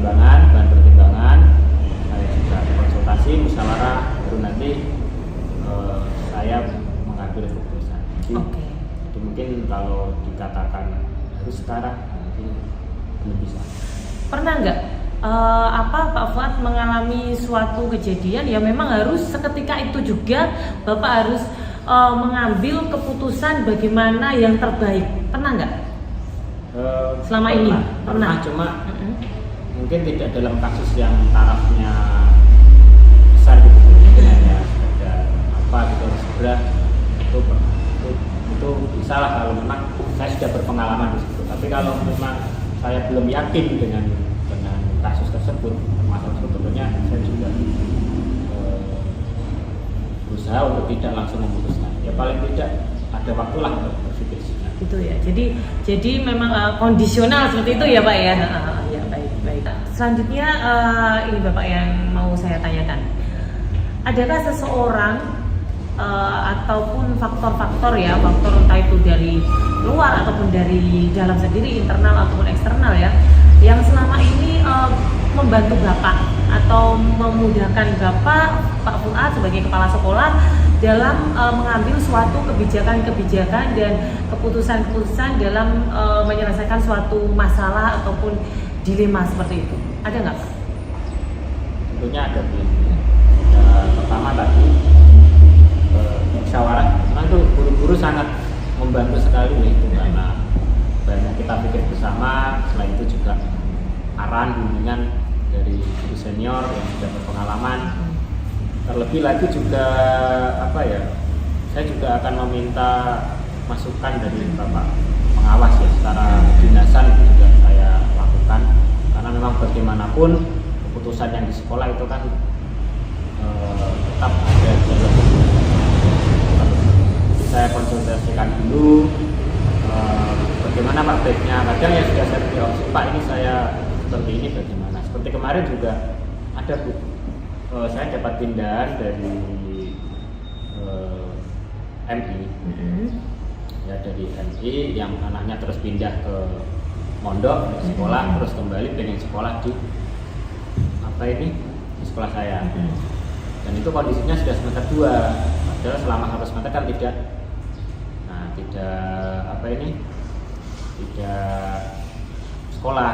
bahan pertimbangan. Saya juga konsultasi, musyawarah, baru nanti saya mengambil keputusan. Jadi mungkin kalau dikatakan harus sekarang mungkin belum bisa. Pernah nggak Pak Fuad mengalami suatu kejadian ya memang harus seketika itu juga Bapak harus mengambil keputusan bagaimana yang terbaik. Pernah nggak? Selama ini? Pernah, cuma mungkin tidak dalam kasus yang tarafnya besar gitu, mungkin hanya ada apa gitu segera itu bisa lah kalau memang saya sudah berpengalaman di situ. Tapi kalau memang saya belum yakin dengan kasus tersebut, masalah tersebut, tentunya saya juga berusaha untuk tidak langsung memutuskan. Ya paling tidak ada waktu lah untuk berpikir. Gitu ya. Jadi memang kondisional seperti itu ya Pak ya. Ya baik. Selanjutnya ini Bapak yang mau saya tanyakan. Adakah seseorang ataupun faktor-faktor ya, faktor entah itu dari luar ataupun dari dalam sendiri, internal ataupun eksternal ya, yang selama ini membantu Bapak atau memudahkan Bapak, Pak Fuad sebagai kepala sekolah dalam mengambil suatu kebijakan-kebijakan dan keputusan-keputusan dalam menyelesaikan suatu masalah ataupun dilema seperti itu. Ada nggak Pak? Tentunya ada. Pertama tadi musyawarah, karena itu guru-guru sangat membantu sekali itu karena banyak kita pikir bersama. Selain itu juga arahan bimbingan dari guru senior yang sudah berpengalaman. Terlebih lagi juga saya juga akan meminta masukan dari Bapak pengawas ya, secara kedinasan itu juga saya lakukan karena memang bagaimanapun keputusan yang di sekolah itu kan tetap ada dalam. Saya konsultasikan dulu bagaimana Pak baiknya. Kadang yang sudah saya beri Pak ini saya seperti ini bagaimana. Seperti kemarin juga ada Bu, saya dapat pindahan dari MI, ya dari MI yang anaknya terus pindah ke mondok di sekolah, terus kembali pengen sekolah di di sekolah saya. Dan itu kondisinya sudah semester 2, padahal selama 1 semester kan tidak sekolah,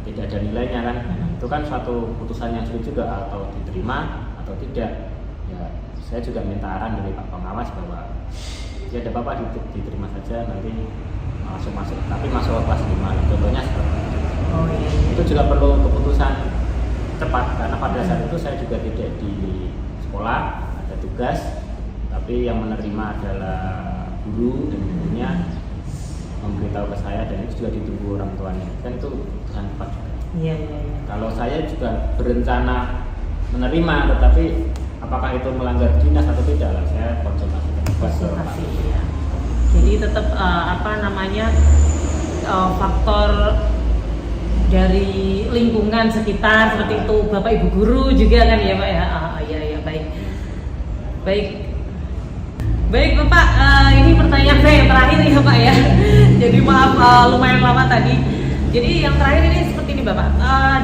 tidak ada nilainya kan. Itu kan suatu keputusan yang sulit juga, atau diterima atau tidak. Ya saya juga minta arahan dari Pak Pengawas bahwa ya ada apa-apa diterima saja, nanti masuk tapi masuk kelas 5 contohnya seperti itu. Itu juga perlu keputusan cepat karena pada saat itu saya juga tidak di sekolah, ada tugas, tapi yang menerima adalah guru dan gurunya memberitahu ke saya, dan itu juga ditunggu orang tuanya, kan itu keputusan cepat juga. Iya. Kalau saya juga berencana menerima, tetapi apakah itu melanggar dinas atau tidak lah, saya konsultasikan ya. Jadi tetap faktor dari lingkungan sekitar seperti itu, Bapak Ibu guru juga kan ya Pak ya. Iya baik Bapak, ini pertanyaan saya yang terakhir ya Pak ya. Jadi maaf lumayan lama tadi. Jadi yang terakhir ini seperti ini Bapak,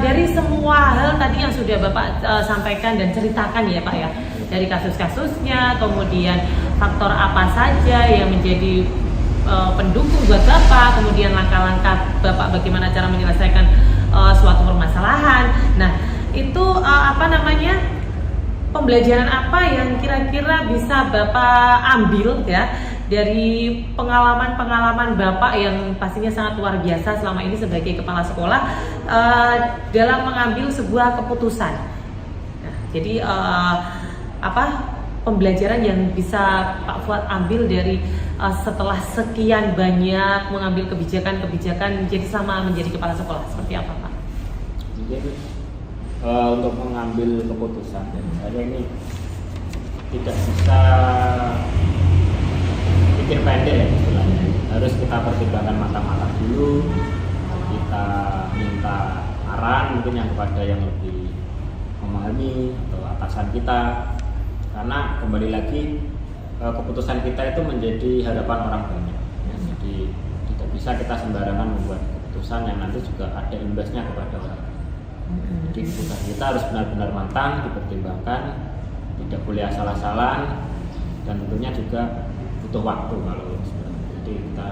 dari semua hal tadi yang sudah Bapak sampaikan dan ceritakan ya Pak ya, dari kasus-kasusnya, kemudian faktor apa saja yang menjadi pendukung buat Bapak, kemudian langkah-langkah Bapak bagaimana cara menyelesaikan suatu permasalahan. Nah itu pembelajaran apa yang kira-kira bisa Bapak ambil ya dari pengalaman-pengalaman Bapak yang pastinya sangat luar biasa selama ini sebagai kepala sekolah dalam mengambil sebuah keputusan. Nah, jadi pembelajaran yang bisa Pak Fuad ambil dari setelah sekian banyak mengambil kebijakan-kebijakan jadi sama menjadi kepala sekolah, seperti apa Pak? Jadi untuk mengambil keputusan, saya ini tidak bisa pikir pendek ya istilahnya. Harus kita pertimbangkan matang-matang dulu, kita minta arahan mungkin yang kepada yang lebih memahami atau atasan kita, karena kembali lagi keputusan kita itu menjadi harapan orang banyak ya. Jadi tidak bisa kita sembarangan membuat keputusan yang nanti juga ada imbasnya kepada orang. Jadi keputusan kita harus benar-benar matang, dipertimbangkan, tidak boleh asal-asalan, dan tentunya juga butuh waktu kalau jadi kita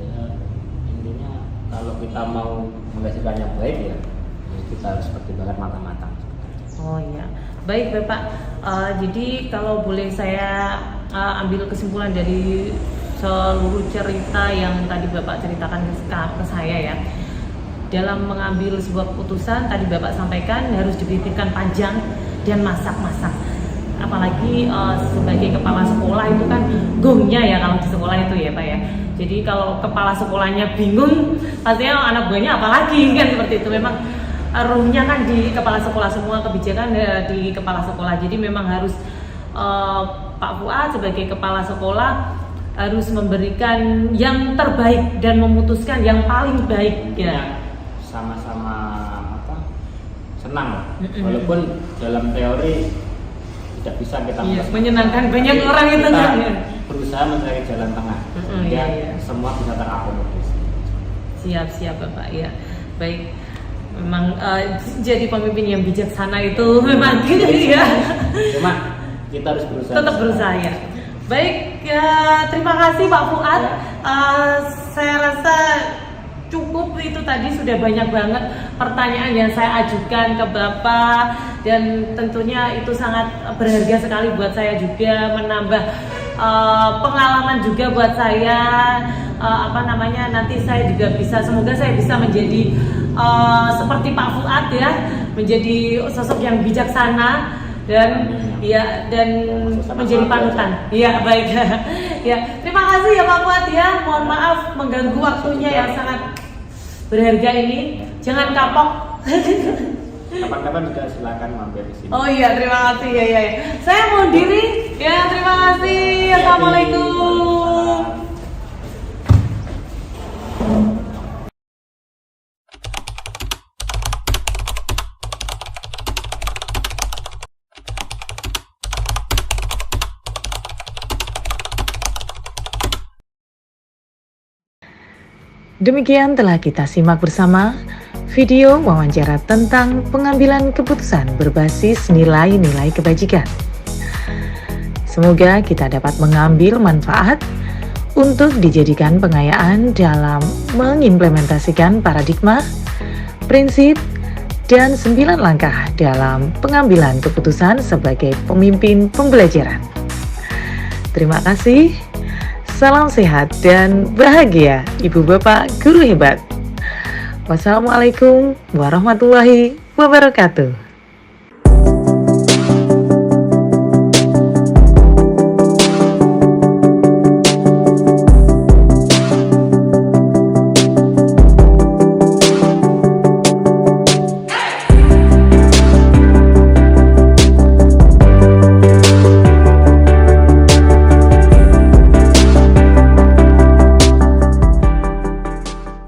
ya intinya kalau kita mau menghasilkan yang baik ya kita harus pertimbangkan matang-matang. Oh iya, baik Bapak. Jadi kalau boleh saya ambil kesimpulan dari seluruh cerita yang tadi Bapak ceritakan ke saya ya. Dalam mengambil sebuah keputusan, tadi Bapak sampaikan harus dipikirkan panjang dan masak-masak. Apalagi sebagai kepala sekolah itu kan gongnya ya kalau di sekolah itu ya Pak ya. Jadi kalau kepala sekolahnya bingung, pastinya anak buahnya apalagi kan seperti itu. Memang rohnya kan di kepala sekolah, semua kebijakan di kepala sekolah. Jadi memang harus Pak Fuad sebagai kepala sekolah harus memberikan yang terbaik dan memutuskan yang paling baik ya. Sama-sama senang lah. Walaupun dalam teori tidak bisa kita menyenangkan banyak orang itu kan ya. Berusaha mencari jalan tengah semua bisa terakomodir. Siap Bapak ya. Baik. Memang jadi pemimpin yang bijaksana itu memang gitu ya. Cuma kita harus berusaha. Tetap berusaha ya. Baik ya, terima kasih Pak Fuad. Saya rasa cukup, itu tadi sudah banyak banget pertanyaan yang saya ajukan ke Bapak dan tentunya itu sangat berharga sekali buat saya juga, menambah pengalaman juga buat saya. Nanti saya juga bisa, semoga saya bisa menjadi seperti Pak Fuad ya, menjadi sosok yang bijaksana dan menjadi panutan. Iya, baik. Ya, terima kasih ya Pak Fuad ya. Mohon maaf mengganggu waktunya yang sangat berharga ini. Jangan kapok. Kapan-kapan juga silakan mampir di sini. Oh iya, terima kasih ya. Saya mau diri. Ya, terima kasih. Assalamualaikum. Demikian telah kita simak bersama video wawancara tentang pengambilan keputusan berbasis nilai-nilai kebajikan. Semoga kita dapat mengambil manfaat untuk dijadikan pengayaan dalam mengimplementasikan paradigma, prinsip, dan 9 langkah dalam pengambilan keputusan sebagai pemimpin pembelajaran. Terima kasih. Salam sehat dan bahagia, Ibu Bapak Guru Hebat. Wassalamualaikum warahmatullahi wabarakatuh.